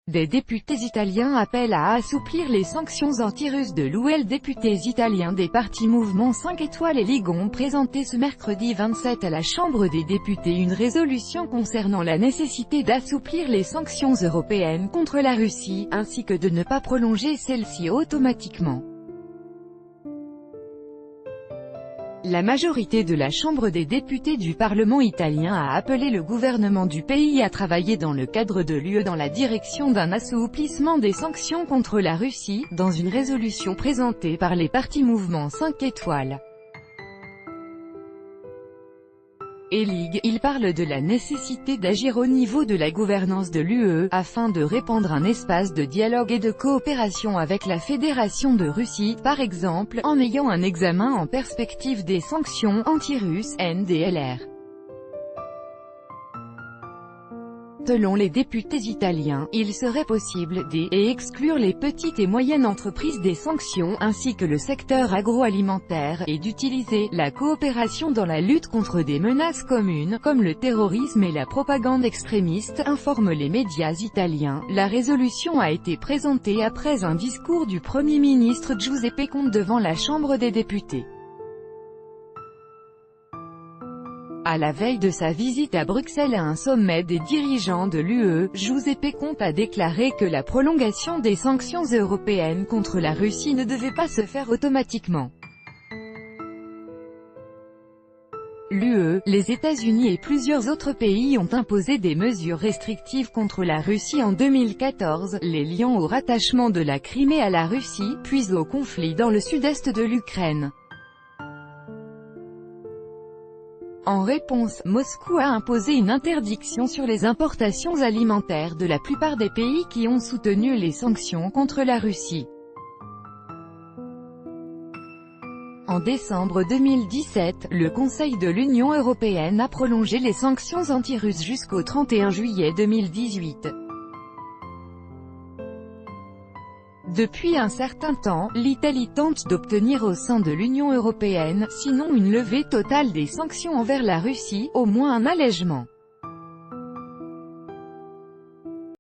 Des députés italiens appellent à assouplir les sanctions anti-russes de l'UE. Les députés italiens des partis Mouvement 5 étoiles et Ligue ont présenté ce mercredi 27 à la Chambre des députés une résolution concernant la nécessité d'assouplir les sanctions européennes contre la Russie, ainsi que de ne pas prolonger celles-ci automatiquement. La majorité de la Chambre des députés du Parlement italien a appelé le gouvernement du pays à travailler dans le cadre de l'UE dans la direction d'un assouplissement des sanctions contre la Russie, dans une résolution présentée par les partis Mouvement 5 étoiles et Ligue. Il parle de la nécessité d'agir au niveau de la gouvernance de l'UE, afin de répandre un espace de dialogue et de coopération avec la Fédération de Russie, par exemple, en ayant un examen en perspective des sanctions anti-russes, NDLR. Selon les députés italiens, il serait possible d'exclure les petites et moyennes entreprises des sanctions, ainsi que le secteur agroalimentaire, et d'utiliser la coopération dans la lutte contre des menaces communes, comme le terrorisme et la propagande extrémiste, informent les médias italiens. La résolution a été présentée après un discours du Premier ministre Giuseppe Conte devant la Chambre des députés. À la veille de sa visite à Bruxelles à un sommet des dirigeants de l'UE, Giuseppe Conte a déclaré que la prolongation des sanctions européennes contre la Russie ne devait pas se faire automatiquement. L'UE, les États-Unis et plusieurs autres pays ont imposé des mesures restrictives contre la Russie en 2014, les liant au rattachement de la Crimée à la Russie, puis au conflit dans le sud-est de l'Ukraine. En réponse, Moscou a imposé une interdiction sur les importations alimentaires de la plupart des pays qui ont soutenu les sanctions contre la Russie. En décembre 2017, le Conseil de l'Union européenne a prolongé les sanctions anti-russes jusqu'au 31 juillet 2018. Depuis un certain temps, l'Italie tente d'obtenir au sein de l'Union européenne, sinon une levée totale des sanctions envers la Russie, au moins un allègement.